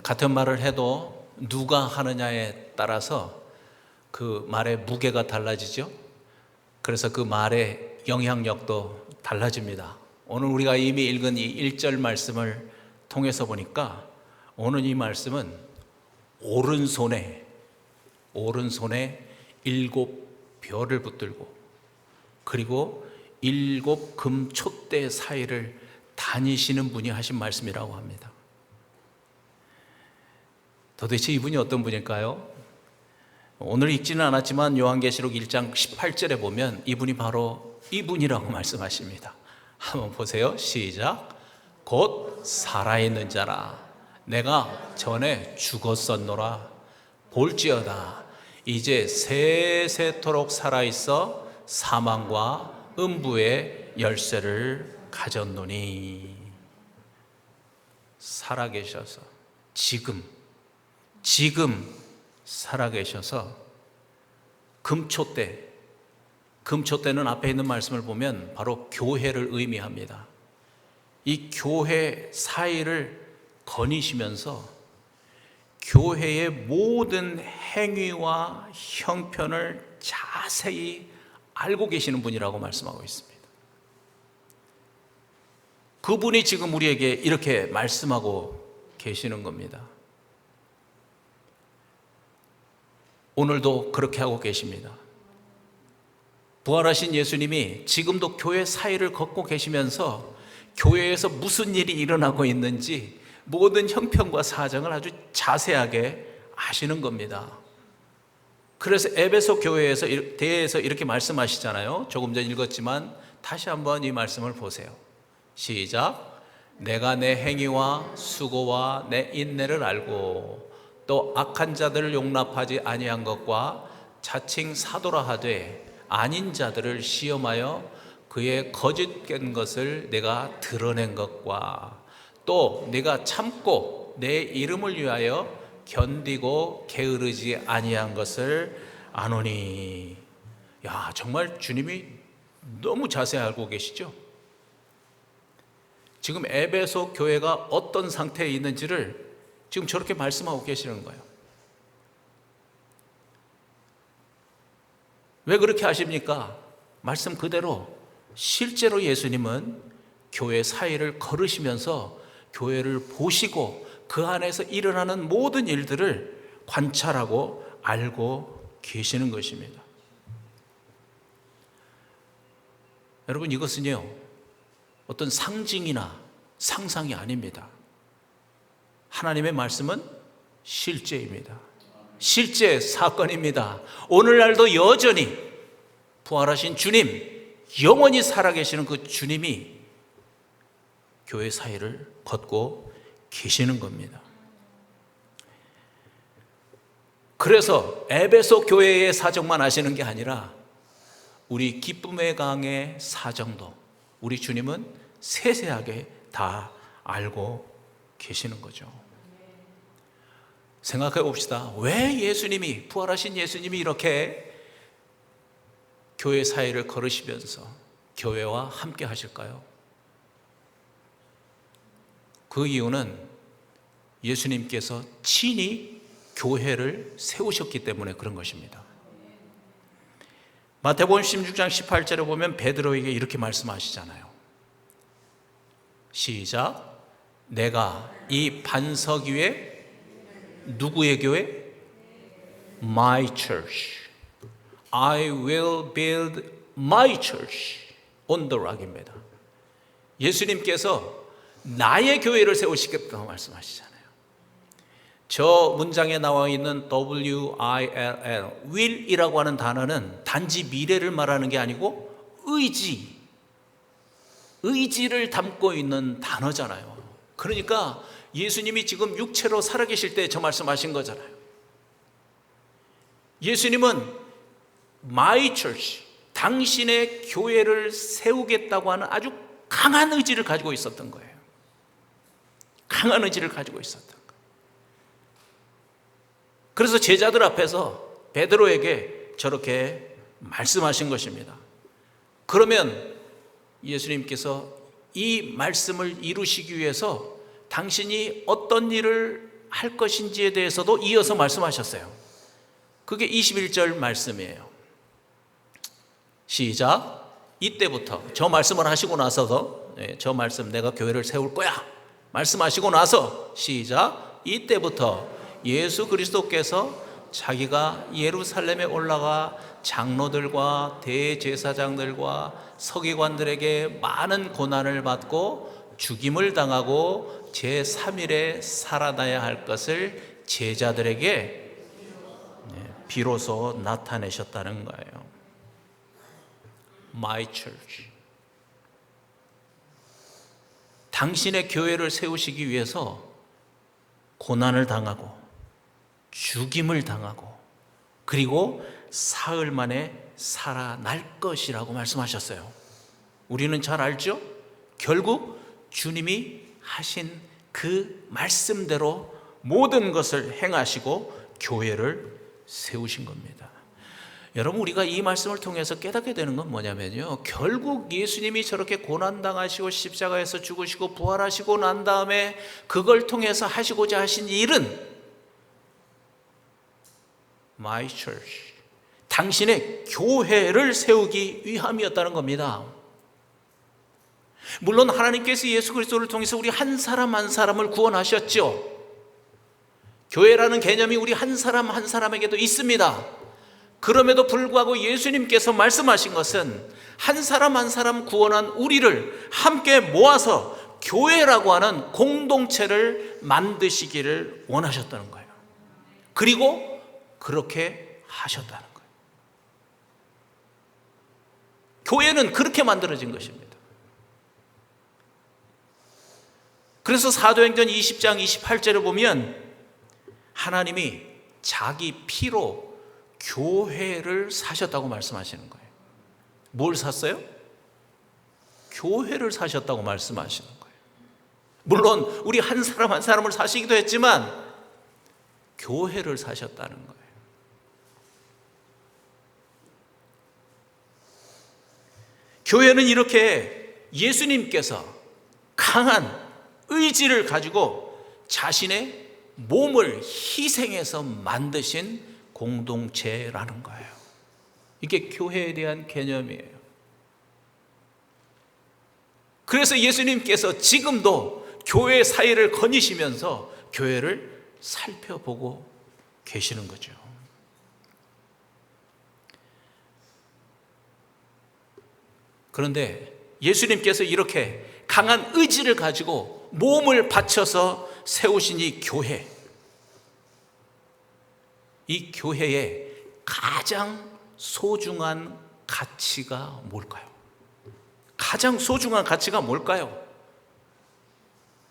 같은 말을 해도 누가 하느냐에 따라서 그 말의 무게가 달라지죠. 그래서 그 말의 영향력도 달라집니다. 오늘 우리가 이미 읽은 이 1절 말씀을 통해서 보니까 오늘 이 말씀은 오른손에 7별을 붙들고 그리고 7 금촛대 사이를 다니시는 분이 하신 말씀이라고 합니다. 도대체 이분이 어떤 분일까요? 오늘 읽지는 않았지만 요한계시록 1장 18절에 보면 이분이 바로 이분이라고 말씀하십니다. 한번 보세요. 시작. 곧 살아있는 자라. 내가 전에 죽었었노라. 볼지어다. 이제 세세토록 살아있어 사망과 음부의 열쇠를 가졌노니. 살아계셔서 지금 살아계셔서 금촛대는 앞에 있는 말씀을 보면 바로 교회를 의미합니다. 이 교회 사이를 거니시면서 교회의 모든 행위와 형편을 자세히 알고 계시는 분이라고 말씀하고 있습니다. 그분이 지금 우리에게 이렇게 말씀하고 계시는 겁니다. 오늘도 그렇게 하고 계십니다. 부활하신 예수님이 지금도 교회 사이를 걷고 계시면서 교회에서 무슨 일이 일어나고 있는지 모든 형편과 사정을 아주 자세하게 아시는 겁니다. 그래서 에베소 교회에서 대해서 이렇게 말씀하시잖아요. 조금 전 읽었지만 다시 한번 이 말씀을 보세요. 시작. 내가 내 행위와 수고와 내 인내를 알고 또 악한 자들을 용납하지 아니한 것과 자칭 사도라 하되 아닌 자들을 시험하여 그의 거짓된 것을 내가 드러낸 것과 또 내가 참고 내 이름을 위하여 견디고 게으르지 아니한 것을 아노니. 야, 정말 주님이 너무 자세히 알고 계시죠? 지금 에베소 교회가 어떤 상태에 있는지를 지금 저렇게 말씀하고 계시는 거예요. 왜 그렇게 하십니까? 말씀 그대로 실제로 예수님은 교회 사이를 걸으시면서 교회를 보시고 그 안에서 일어나는 모든 일들을 관찰하고 알고 계시는 것입니다. 여러분, 이것은요 어떤 상징이나 상상이 아닙니다. 하나님의 말씀은 실제입니다. 실제 사건입니다. 오늘날도 여전히 부활하신 주님, 영원히 살아계시는 그 주님이 교회 사이를 걷고 계시는 겁니다. 그래서 에베소 교회의 사정만 아시는 게 아니라 우리 기쁨의 강의 사정도 우리 주님은 세세하게 다 알고 계시는 거죠. 생각해 봅시다. 왜 예수님이, 부활하신 예수님이 이렇게 교회 사이를 걸으시면서 교회와 함께 하실까요? 그 이유는 예수님께서 친히 교회를 세우셨기 때문에 그런 것입니다. 마태복음 16장 18절에 보면 베드로에게 이렇게 말씀하시잖아요. 시작. 내가 이 반석 위에 누구의 교회? My church. I will build my church on the rock입니다. 예수님께서 나의 교회를 세우시겠다고 말씀하시잖아요. 저 문장에 나와 있는 WILL, will이라고 하는 단지 미래를 말하는 게 아니고 의지를 담고 있는 단어잖아요. 그러니까 예수님이 지금 육체로 살아계실 때 저 말씀하신 거잖아요. 예수님은 My church, 당신의 교회를 세우겠다고 하는 아주 강한 의지를 가지고 있었던 거예요. 강한 의지를 가지고 있었던 거예요. 그래서 제자들 앞에서 베드로에게 저렇게 말씀하신 것입니다. 그러면 예수님께서 이 말씀을 이루시기 위해서 당신이 어떤 일을 할 것인지에 대해서도 이어서 말씀하셨어요. 그게 21절 말씀이에요. 시작. 이때부터, 저 말씀을 하시고 나서도, 저 말씀 내가 교회를 세울 거야 말씀하시고 나서, 시작. 이때부터 예수 그리스도께서 자기가 예루살렘에 올라가 장로들과 대제사장들과 서기관들에게 많은 고난을 받고 죽임을 당하고 제3일에 살아나야 할 것을 제자들에게 비로소 나타내셨다는 거예요. My church. 당신의 교회를 세우시기 위해서 고난을 당하고 죽임을 당하고 그리고 사흘 만에 살아날 것이라고 말씀하셨어요. 우리는 잘 알죠? 결국 주님이 하신 그 말씀대로 모든 것을 행하시고 교회를 세우신 겁니다. 여러분, 우리가 이 말씀을 통해서 깨닫게 되는 건 뭐냐면요, 결국 예수님이 저렇게 고난당하시고 십자가에서 죽으시고 부활하시고 난 다음에 그걸 통해서 하시고자 하신 일은 My church, 당신의 교회를 세우기 위함이었다는 겁니다. 물론 하나님께서 예수 그리스도를 통해서 우리 한 사람 한 사람을 구원하셨죠. 교회라는 개념이 우리 한 사람 한 사람에게도 있습니다. 그럼에도 불구하고 예수님께서 말씀하신 것은 한 사람 한 사람 구원한 우리를 함께 모아서 교회라고 하는 공동체를 만드시기를 원하셨다는 거예요. 그리고 그렇게 하셨다는 거예요. 교회는 그렇게 만들어진 것입니다. 그래서 사도행전 20장 28절을 보면 하나님이 자기 피로 교회를 사셨다고 말씀하시는 거예요. 뭘 샀어요? 교회를 사셨다고 말씀하시는 거예요. 물론 우리 한 사람 한 사람을 사시기도 했지만 교회를 사셨다는 거예요. 교회는 이렇게 예수님께서 강한 의지를 가지고 자신의 몸을 희생해서 만드신 공동체라는 거예요. 이게 교회에 대한 개념이에요. 그래서 예수님께서 지금도 교회 사이를 거니시면서 교회를 살펴보고 계시는 거죠. 그런데 예수님께서 이렇게 강한 의지를 가지고 몸을 바쳐서 세우신 이 교회, 이 교회의 가장 소중한 가치가 뭘까요? 가장 소중한 가치가 뭘까요?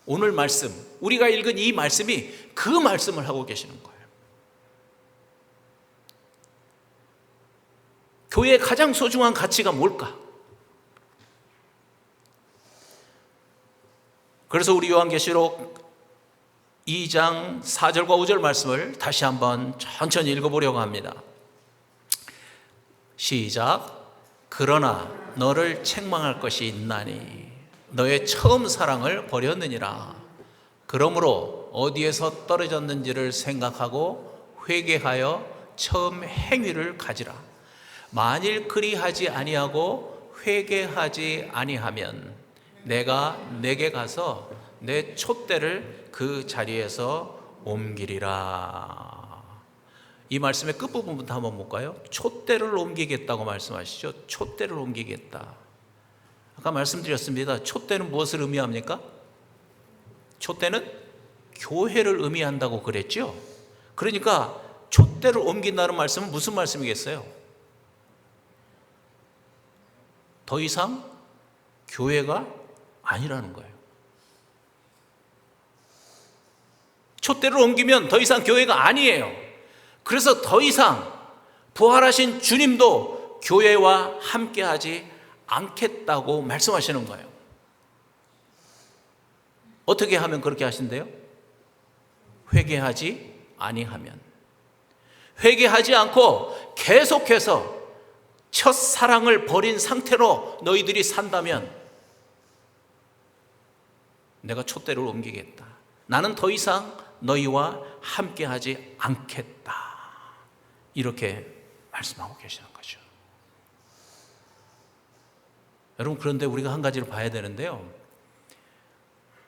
오늘 말씀, 우리가 읽은 이 말씀이 그 말씀을 하고 계시는 거예요. 교회의 가장 소중한 가치가 뭘까? 그래서 우리 요한계시록 2장 4절과 5절 말씀을 다시 한번 천천히 읽어보려고 합니다. 시작. 그러나 너를 책망할 것이 있나니 너의 처음 사랑을 버렸느니라. 그러므로 어디에서 떨어졌는지를 생각하고 회개하여 처음 행위를 가지라. 만일 그리하지 아니하고 회개하지 아니하면 내가 내게 가서 내 촛대를 그 자리에서 옮기리라. 이 말씀의 끝부분부터 한번 볼까요? 촛대를 옮기겠다고 말씀하시죠. 촛대를 옮기겠다. 아까 말씀드렸습니다. 촛대는 무엇을 의미합니까? 촛대는 교회를 의미한다고 그랬죠. 그러니까 촛대를 옮긴다는 말씀은 무슨 말씀이겠어요? 더 이상 교회가 아니라는 거예요. 촛대를 옮기면 더 이상 교회가 아니에요. 그래서 더 이상 부활하신 주님도 교회와 함께하지 않겠다고 말씀하시는 거예요. 어떻게 하면 그렇게 하신대요? 회개하지 아니하면. 회개하지 않고 계속해서 첫 사랑을 버린 상태로 너희들이 산다면 내가 촛대를 옮기겠다. 나는 더 이상 너희와 함께하지 않겠다. 이렇게 말씀하고 계시는 거죠. 여러분, 그런데 우리가 한 가지를 봐야 되는데요.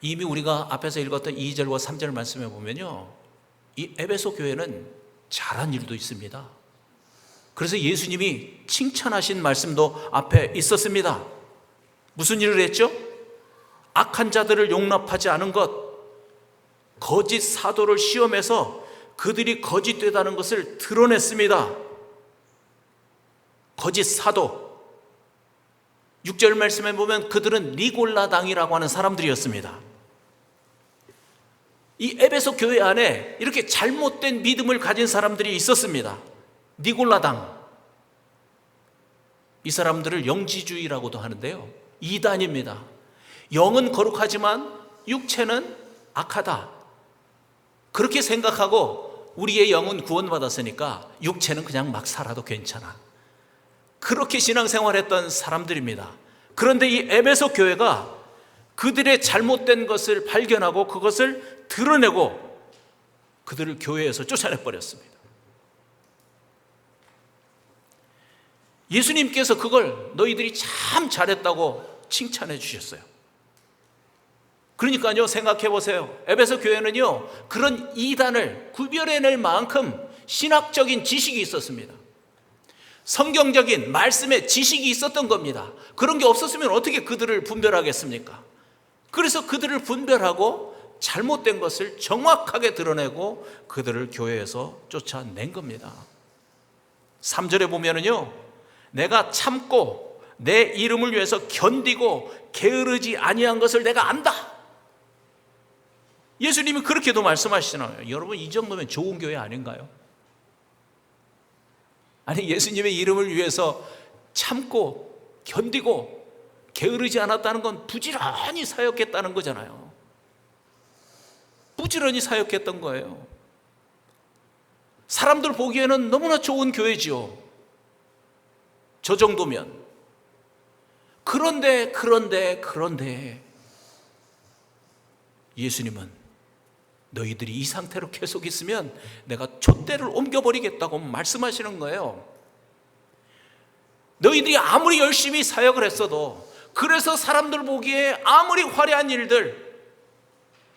이미 우리가 앞에서 읽었던 2절과 3절 말씀에 보면요, 이 에베소 교회는 잘한 일도 있습니다. 그래서 예수님이 칭찬하신 말씀도 앞에 있었습니다. 무슨 일을 했죠? 악한 자들을 용납하지 않은 것, 거짓 사도를 시험해서 그들이 거짓되다는 것을 드러냈습니다. 거짓 사도. 6절 말씀에 보면 그들은 니골라당이라고 하는 사람들이었습니다. 이 에베소 교회 안에 이렇게 잘못된 믿음을 가진 사람들이 있었습니다. 니골라당. 이 사람들을 영지주의라고도 하는데요, 이단입니다. 영은 거룩하지만 육체는 악하다. 그렇게 생각하고 우리의 영은 구원받았으니까 육체는 그냥 막 살아도 괜찮아. 그렇게 신앙생활했던 사람들입니다. 그런데 이 에베소 교회가 그들의 잘못된 것을 발견하고 그것을 드러내고 그들을 교회에서 쫓아내버렸습니다. 예수님께서 그걸 너희들이 참 잘했다고 칭찬해 주셨어요. 그러니까요, 생각해 보세요. 에베소 교회는요, 그런 이단을 구별해낼 만큼 신학적인 지식이 있었습니다. 성경적인 말씀의 지식이 있었던 겁니다. 그런 게 없었으면 어떻게 그들을 분별하겠습니까? 그래서 그들을 분별하고 잘못된 것을 정확하게 드러내고 그들을 교회에서 쫓아낸 겁니다. 3절에 보면은요, 내가 참고 내 이름을 위해서 견디고 게으르지 아니한 것을 내가 안다. 예수님이 그렇게도 말씀하시잖아요. 여러분, 이 정도면 좋은 교회 아닌가요? 아니, 예수님의 이름을 위해서 참고 견디고 게으르지 않았다는 건 부지런히 사역했다는 거잖아요. 부지런히 사역했던 거예요. 사람들 보기에는 너무나 좋은 교회지요, 저 정도면. 그런데 예수님은 너희들이 이 상태로 계속 있으면 내가 촛대를 옮겨버리겠다고 말씀하시는 거예요. 너희들이 아무리 열심히 사역을 했어도, 그래서 사람들 보기에 아무리 화려한 일들,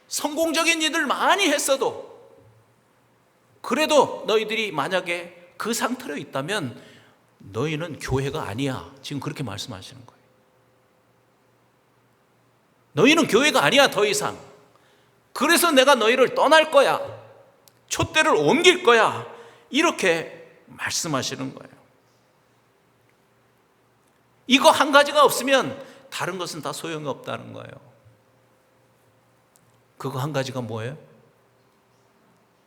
성공적인 일들 많이 했어도, 그래도 너희들이 만약에 그 상태로 있다면 너희는 교회가 아니야. 지금 그렇게 말씀하시는 거예요. 너희는 교회가 아니야, 더 이상. 그래서 내가 너희를 떠날 거야. 촛대를 옮길 거야. 이렇게 말씀하시는 거예요. 이거 한 가지가 없으면 다른 것은 다 소용이 없다는 거예요. 그거 한 가지가 뭐예요?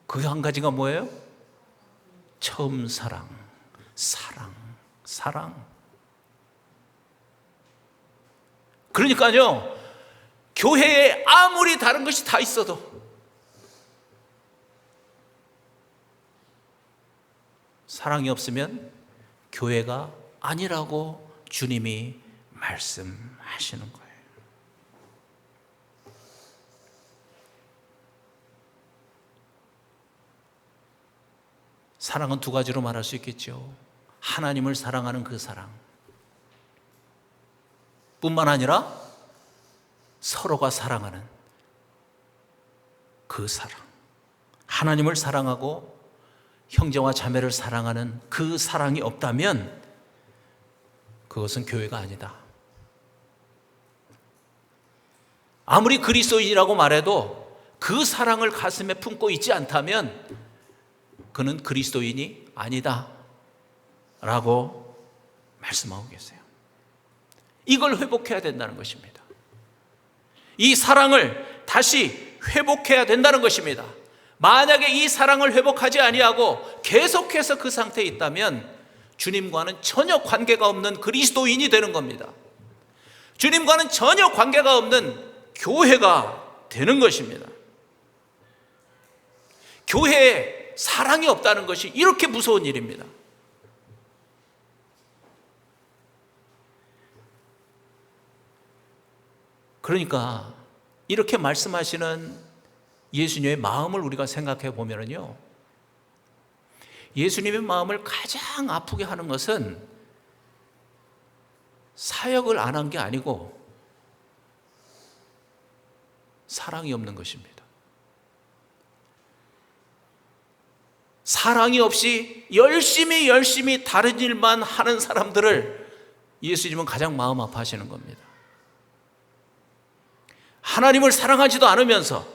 그거 한 가지가 뭐예요? 처음 사랑. 그러니까요, 교회에 아무리 다른 것이 다 있어도 사랑이 없으면 교회가 아니라고 주님이 말씀하시는 거예요. 사랑은 두 가지로 말할 수 있겠죠. 하나님을 사랑하는 그 사랑, 뿐만 아니라 서로가 사랑하는 그 사랑. 하나님을 사랑하고 형제와 자매를 사랑하는 그 사랑이 없다면 그것은 교회가 아니다. 아무리 그리스도인이라고 말해도 그 사랑을 가슴에 품고 있지 않다면 그는 그리스도인이 아니다 라고 말씀하고 계세요. 이걸 회복해야 된다는 것입니다. 이 사랑을 다시 회복해야 된다는 것입니다. 만약에 이 사랑을 회복하지 아니하고 계속해서 그 상태에 있다면 주님과는 전혀 관계가 없는 그리스도인이 되는 겁니다. 주님과는 전혀 관계가 없는 교회가 되는 것입니다. 교회에 사랑이 없다는 것이 이렇게 무서운 일입니다. 그러니까 이렇게 말씀하시는 예수님의 마음을 우리가 생각해 보면요, 예수님의 마음을 가장 아프게 하는 것은 사역을 안 한 게 아니고 사랑이 없는 것입니다. 사랑이 없이 열심히 다른 일만 하는 사람들을 예수님은 가장 마음 아파하시는 겁니다. 하나님을 사랑하지도 않으면서,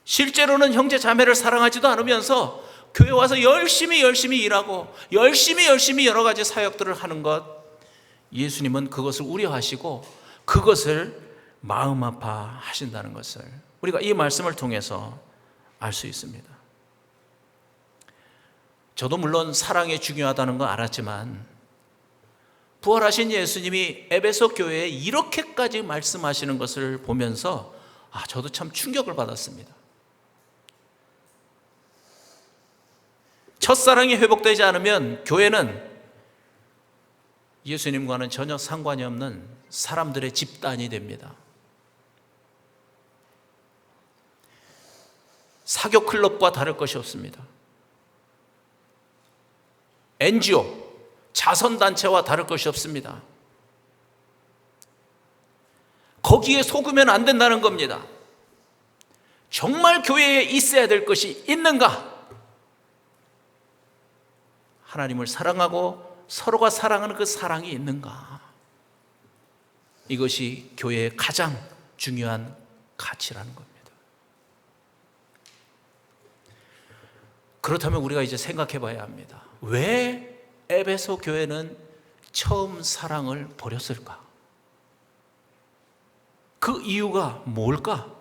실제로는 형제 자매를 사랑하지도 않으면서 교회 와서 열심히 일하고 열심히 여러 가지 사역들을 하는 것, 예수님은 그것을 우려하시고 그것을 마음 아파하신다는 것을 우리가 이 말씀을 통해서 알 수 있습니다. 저도 물론 사랑이 중요하다는 거 알았지만 부활하신 예수님이 에베소 교회에 이렇게까지 말씀하시는 것을 보면서 저도 참 충격을 받았습니다. 첫사랑이 회복되지 않으면 교회는 예수님과는 전혀 상관이 없는 사람들의 집단이 됩니다. 사교 클럽과 다를 것이 없습니다. NGO, 자선단체와 다를 것이 없습니다. 거기에 속으면 안 된다는 겁니다. 정말 교회에 있어야 될 것이 있는가? 하나님을 사랑하고 서로가 사랑하는 그 사랑이 있는가? 이것이 교회의 가장 중요한 가치라는 겁니다. 그렇다면 우리가 이제 생각해 봐야 합니다. 왜 에베소 교회는 처음 사랑을 버렸을까? 그 이유가 뭘까?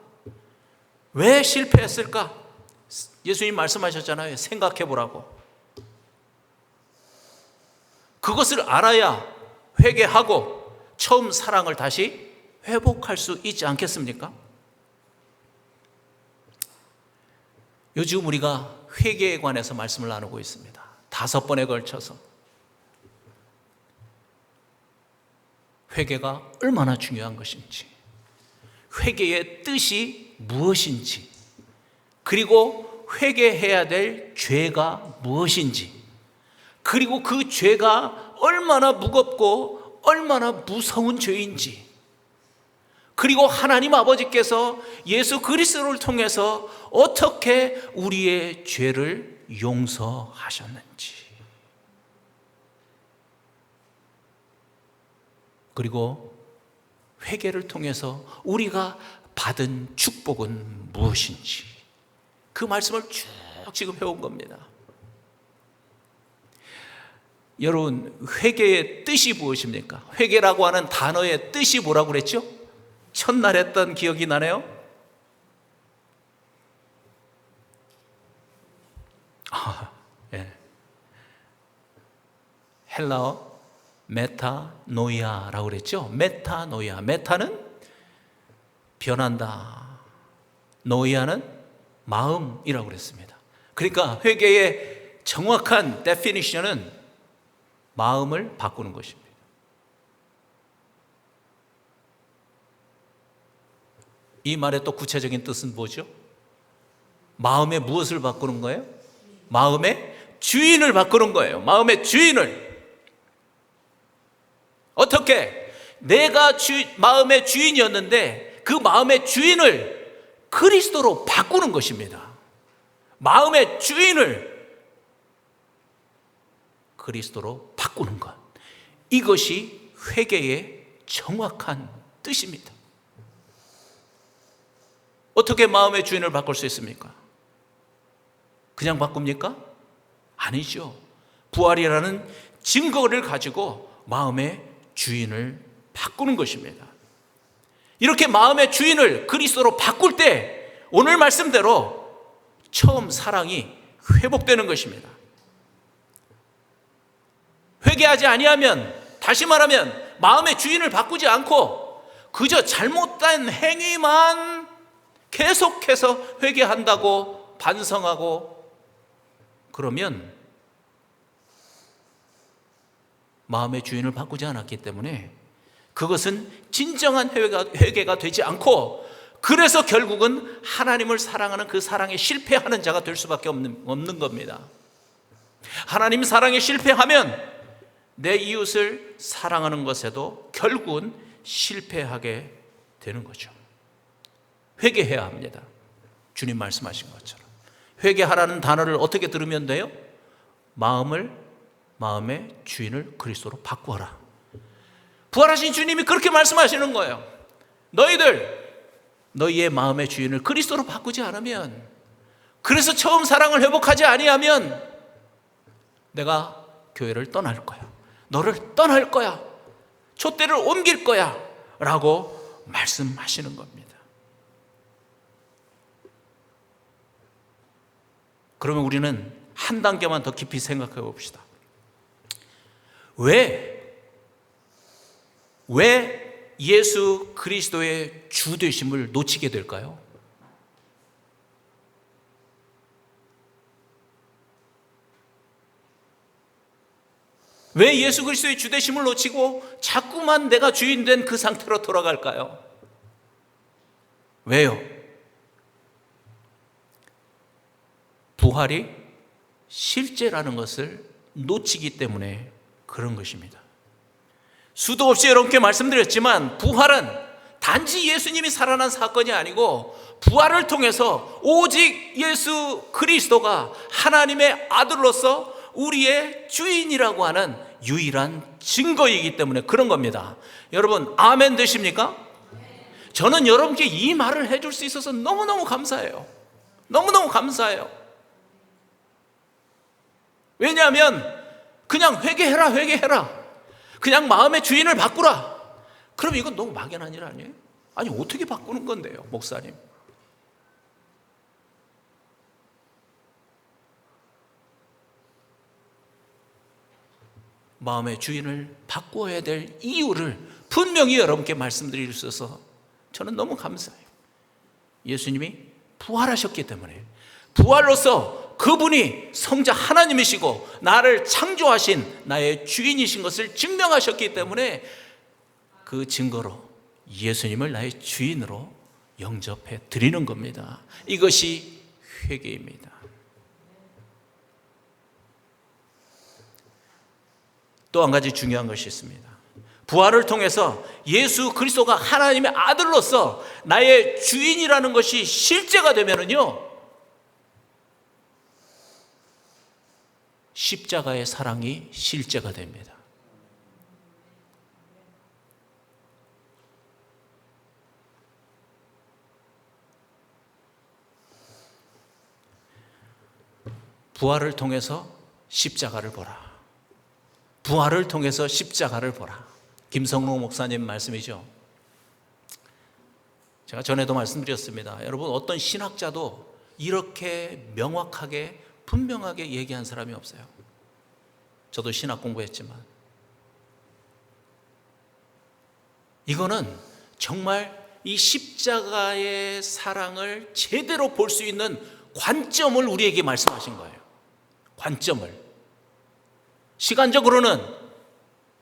왜 실패했을까? 예수님 말씀하셨잖아요. 생각해 보라고. 그것을 알아야 회개하고 처음 사랑을 다시 회복할 수 있지 않겠습니까? 요즘 우리가 회개에 관해서 말씀을 나누고 있습니다. 5번에 걸쳐서. 회개가 얼마나 중요한 것인지, 회개의 뜻이 무엇인지, 그리고 회개해야 될 죄가 무엇인지, 그리고 그 죄가 얼마나 무겁고 얼마나 무서운 죄인지, 그리고 하나님 아버지께서 예수 그리스도를 통해서 어떻게 우리의 죄를 용서하셨는지, 그리고 회개를 통해서 우리가 받은 축복은 무엇인지, 그 말씀을 쭉 지금 해온 겁니다. 여러분, 회개의 뜻이 무엇입니까? 회개라고 하는 단어의 뜻이 뭐라고 그랬죠? 첫날 했던 기억이 나네요? 예. 헬라어 메타노이아라고 그랬죠? 메타노이아. 메타는 변한다. 노이아는 마음이라고 그랬습니다. 그러니까 회개의 정확한 데피니션은 마음을 바꾸는 것입니다. 이 말의 또 구체적인 뜻은 뭐죠? 마음의 무엇을 바꾸는 거예요? 마음의 주인을 바꾸는 거예요. 마음의 주인을. 어떻게? 내가 마음의 주인이었는데 그 마음의 주인을 그리스도로 바꾸는 것입니다. 마음의 주인을 그리스도로 바꾸는 것. 이것이 회개의 정확한 뜻입니다. 어떻게 마음의 주인을 바꿀 수 있습니까? 그냥 바꿉니까? 아니죠. 부활이라는 증거를 가지고 마음의 주인을 바꾸는 것입니다. 이렇게 마음의 주인을 그리스도로 바꿀 때 오늘 말씀대로 처음 사랑이 회복되는 것입니다. 회개하지 아니하면, 다시 말하면 마음의 주인을 바꾸지 않고 그저 잘못된 행위만 계속해서 회개한다고 반성하고 그러면 마음의 주인을 바꾸지 않았기 때문에 그것은 진정한 회개가 되지 않고 그래서 결국은 하나님을 사랑하는 그 사랑에 실패하는 자가 될 수밖에 없는 겁니다. 하나님 사랑에 실패하면 내 이웃을 사랑하는 것에도 결국은 실패하게 되는 거죠. 회개해야 합니다. 주님 말씀하신 것처럼. 회개하라는 단어를 어떻게 들으면 돼요? 마음의 주인을 그리스도로 바꾸어라. 부활하신 주님이 그렇게 말씀하시는 거예요. 너희의 마음의 주인을 그리스도로 바꾸지 않으면, 그래서 처음 사랑을 회복하지 아니하면 내가 교회를 떠날 거야. 너를 떠날 거야. 촛대를 옮길 거야. 라고 말씀하시는 겁니다. 그러면 우리는 한 단계만 더 깊이 생각해 봅시다. 왜 예수 그리스도의 주 되심을 놓치게 될까요? 왜 예수 그리스도의 주 되심을 놓치고 자꾸만 내가 주인 된 그 상태로 돌아갈까요? 왜요? 부활이 실제라는 것을 놓치기 때문에 그런 것입니다. 수도 없이 여러분께 말씀드렸지만 부활은 단지 예수님이 살아난 사건이 아니고 부활을 통해서 오직 예수 그리스도가 하나님의 아들로서 우리의 주인이라고 하는 유일한 증거이기 때문에 그런 겁니다. 여러분 아멘 되십니까? 저는 여러분께 이 말을 해줄 수 있어서 너무너무 감사해요. 너무너무 감사해요. 왜냐하면 그냥 회개해라 그냥 마음의 주인을 바꾸라, 그럼 이건 너무 막연한 일 아니에요? 아니 어떻게 바꾸는 건데요, 목사님? 마음의 주인을 바꾸어야 될 이유를 분명히 여러분께 말씀드릴 수 있어서 저는 너무 감사해요. 예수님이 부활하셨기 때문에, 부활로서 그분이 성자 하나님이시고 나를 창조하신 나의 주인이신 것을 증명하셨기 때문에 그 증거로 예수님을 나의 주인으로 영접해 드리는 겁니다. 이것이 회개입니다. 또 한 가지 중요한 것이 있습니다. 부활을 통해서 예수 그리스도가 하나님의 아들로서 나의 주인이라는 것이 실제가 되면은요, 십자가의 사랑이 실제가 됩니다. 부활을 통해서 십자가를 보라. 부활을 통해서 십자가를 보라. 김성록 목사님 말씀이죠. 제가 전에도 말씀드렸습니다. 여러분 어떤 신학자도 이렇게 명확하게 분명하게 얘기한 사람이 없어요. 저도 신학 공부했지만 이거는 정말 이 십자가의 사랑을 제대로 볼 수 있는 관점을 우리에게 말씀하신 거예요. 관점을. 시간적으로는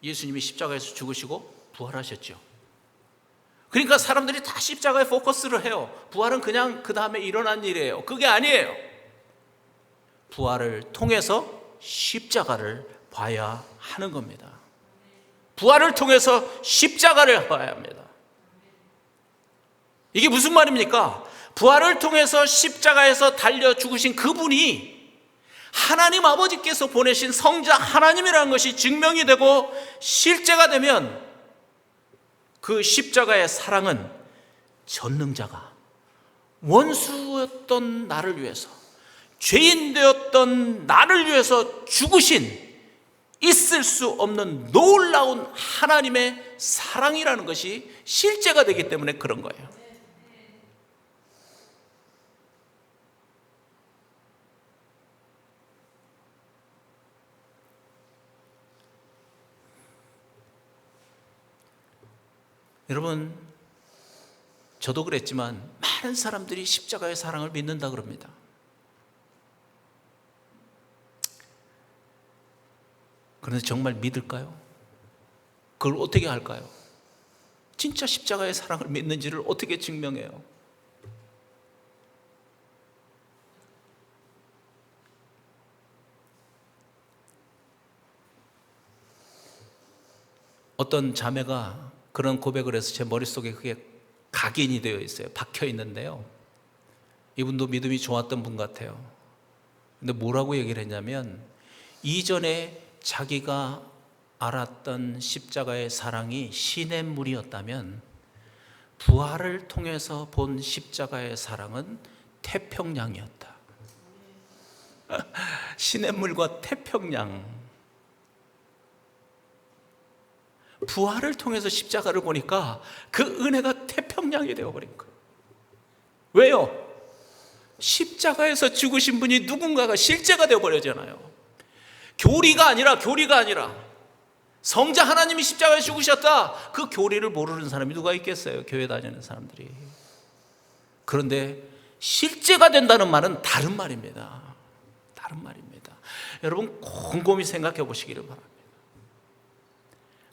예수님이 십자가에서 죽으시고 부활하셨죠. 그러니까 사람들이 다 십자가에 포커스를 해요. 부활은 그냥 그 다음에 일어난 일이에요. 그게 아니에요. 부활을 통해서 십자가를 봐야 하는 겁니다. 부활을 통해서 십자가를 봐야 합니다. 이게 무슨 말입니까? 부활을 통해서 십자가에서 달려 죽으신 그분이 하나님 아버지께서 보내신 성자 하나님이라는 것이 증명이 되고 실제가 되면 그 십자가의 사랑은 전능자가 원수였던 나를 위해서, 죄인 되었던 나를 위해서 죽으신 있을 수 없는 놀라운 하나님의 사랑이라는 것이 실제가 되기 때문에 그런 거예요. 여러분, 저도 그랬지만 많은 사람들이 십자가의 사랑을 믿는다 그럽니다. 그런데 정말 믿을까요? 그걸 어떻게 할까요? 진짜 십자가의 사랑을 믿는지를 어떻게 증명해요? 어떤 자매가 그런 고백을 해서 제 머릿속에 그게 각인이 되어 있어요. 박혀 있는데요. 이분도 믿음이 좋았던 분 같아요. 근데 뭐라고 얘기를 했냐면, 이전에 자기가 알았던 십자가의 사랑이 시냇물이었다면 부활을 통해서 본 십자가의 사랑은 태평양이었다. 시냇물과 태평양. 부활을 통해서 십자가를 보니까 그 은혜가 태평양이 되어버린 거예요. 왜요? 십자가에서 죽으신 분이 누군가가 실제가 되어버려잖아요. 교리가 아니라 성자 하나님이 십자가에 죽으셨다. 그 교리를 모르는 사람이 누가 있겠어요? 교회 다니는 사람들이. 그런데 실제가 된다는 말은 다른 말입니다. 다른 말입니다. 여러분 곰곰이 생각해 보시기를 바랍니다.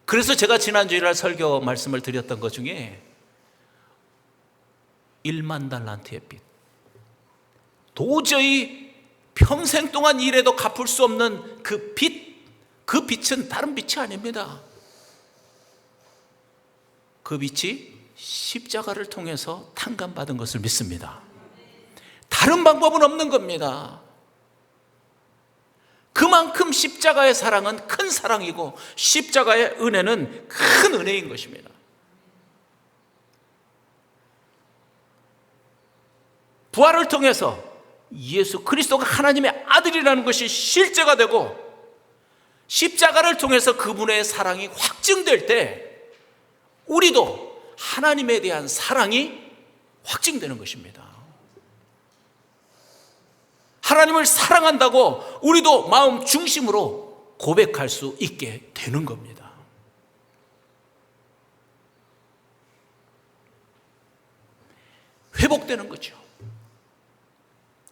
그래서 제가 지난주일날 설교 말씀을 드렸던 것 중에 1만 달란트의 빚, 도저히 평생 동안 일해도 갚을 수 없는 그 빚, 그 빚은 다른 빚이 아닙니다. 그 빚이 십자가를 통해서 탕감받은 것을 믿습니다. 다른 방법은 없는 겁니다. 그만큼 십자가의 사랑은 큰 사랑이고 십자가의 은혜는 큰 은혜인 것입니다. 부활을 통해서 예수 그리스도가 하나님의 아들이라는 것이 실제가 되고 십자가를 통해서 그분의 사랑이 확증될 때 우리도 하나님에 대한 사랑이 확증되는 것입니다. 하나님을 사랑한다고 우리도 마음 중심으로 고백할 수 있게 되는 겁니다. 회복되는 거죠.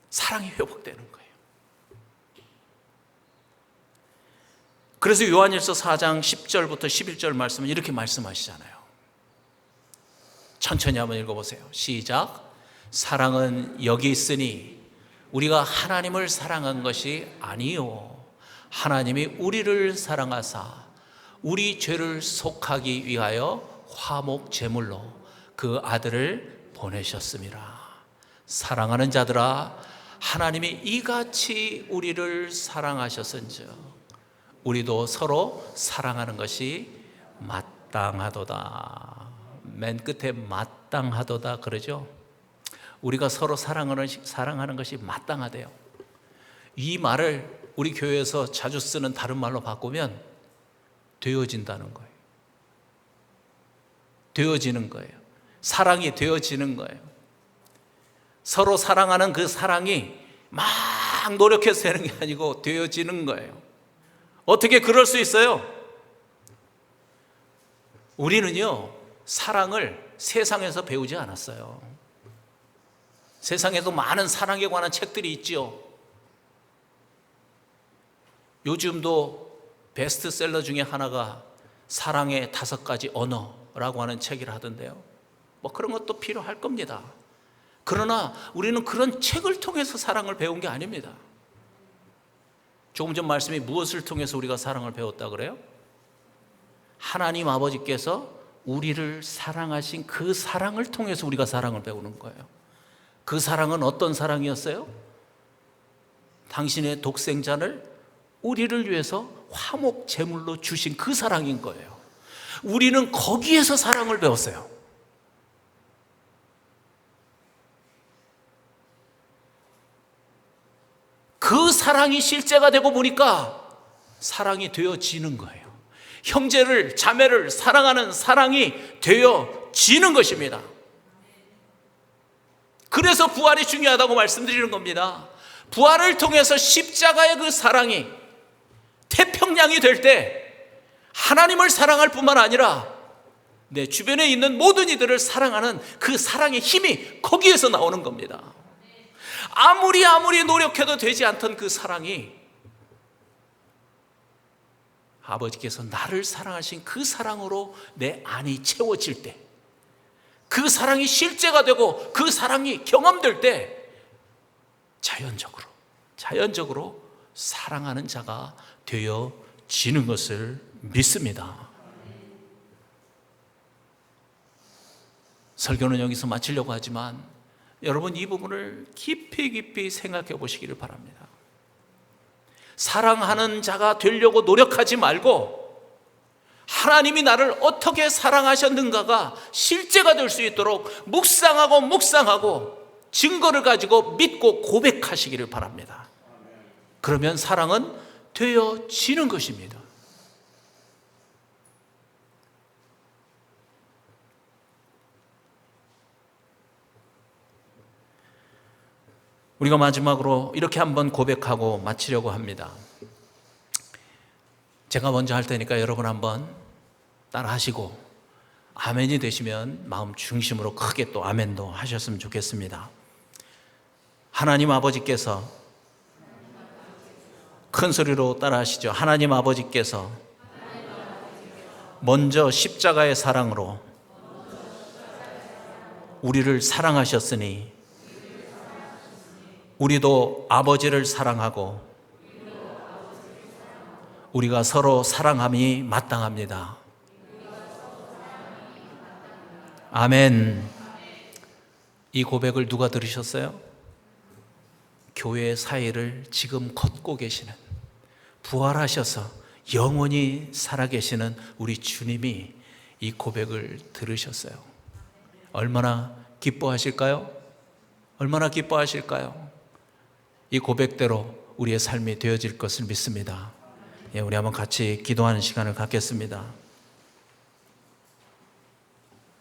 사랑이 회복되는 거예요. 그래서 요한일서 4장 10절부터 11절 말씀은 이렇게 말씀하시잖아요. 천천히 한번 읽어보세요. 시작. 사랑은 여기 있으니 우리가 하나님을 사랑한 것이 아니요 하나님이 우리를 사랑하사 우리 죄를 속하기 위하여 화목 제물로 그 아들을 보내셨음이라. 사랑하는 자들아, 하나님이 이같이 우리를 사랑하셨은즉 우리도 서로 사랑하는 것이 마땅하도다. 맨 끝에 마땅하도다 그러죠. 우리가 서로 사랑하는 것이 마땅하대요. 이 말을 우리 교회에서 자주 쓰는 다른 말로 바꾸면 되어진다는 거예요. 되어지는 거예요. 사랑이 되어지는 거예요. 서로 사랑하는 그 사랑이 막 노력해서 되는 게 아니고 되어지는 거예요. 어떻게 그럴 수 있어요? 우리는요, 사랑을 세상에서 배우지 않았어요. 세상에도 많은 사랑에 관한 책들이 있지요. 요즘도 베스트셀러 중에 하나가 사랑의 5가지 언어라고 하는 책이라 하던데요. 뭐 그런 것도 필요할 겁니다. 그러나 우리는 그런 책을 통해서 사랑을 배운 게 아닙니다. 조금 전 말씀이 무엇을 통해서 우리가 사랑을 배웠다 그래요? 하나님 아버지께서 우리를 사랑하신 그 사랑을 통해서 우리가 사랑을 배우는 거예요. 그 사랑은 어떤 사랑이었어요? 당신의 독생자를 우리를 위해서 화목 제물로 주신 그 사랑인 거예요. 우리는 거기에서 사랑을 배웠어요. 그 사랑이 실제가 되고 보니까 사랑이 되어지는 거예요. 형제를, 자매를 사랑하는 사랑이 되어지는 것입니다. 그래서 부활이 중요하다고 말씀드리는 겁니다. 부활을 통해서 십자가의 그 사랑이 태평양이 될 때 하나님을 사랑할 뿐만 아니라 내 주변에 있는 모든 이들을 사랑하는 그 사랑의 힘이 거기에서 나오는 겁니다. 아무리 노력해도 되지 않던 그 사랑이 아버지께서 나를 사랑하신 그 사랑으로 내 안이 채워질 때, 그 사랑이 실제가 되고 그 사랑이 경험될 때 자연적으로 사랑하는 자가 되어지는 것을 믿습니다. 설교는 여기서 마치려고 하지만 여러분 이 부분을 깊이 생각해 보시기를 바랍니다. 사랑하는 자가 되려고 노력하지 말고 하나님이 나를 어떻게 사랑하셨는가가 실제가 될 수 있도록 묵상하고 증거를 가지고 믿고 고백하시기를 바랍니다. 그러면 사랑은 되어지는 것입니다. 우리가 마지막으로 이렇게 한번 고백하고 마치려고 합니다. 제가 먼저 할 테니까 여러분 한번 따라 하시고 아멘이 되시면 마음 중심으로 크게 또 아멘도 하셨으면 좋겠습니다. 하나님 아버지께서, 큰 소리로 따라 하시죠. 하나님 아버지께서 먼저 십자가의 사랑으로 우리를 사랑하셨으니 우리도 아버지를 사랑하고 우리가 서로 사랑함이 마땅합니다. 아멘. 이 고백을 누가 들으셨어요? 교회 사이를 지금 걷고 계시는, 부활하셔서 영원히 살아계시는 우리 주님이 이 고백을 들으셨어요. 얼마나 기뻐하실까요? 얼마나 기뻐하실까요? 이 고백대로 우리의 삶이 되어질 것을 믿습니다. 우리 한번 같이 기도하는 시간을 갖겠습니다.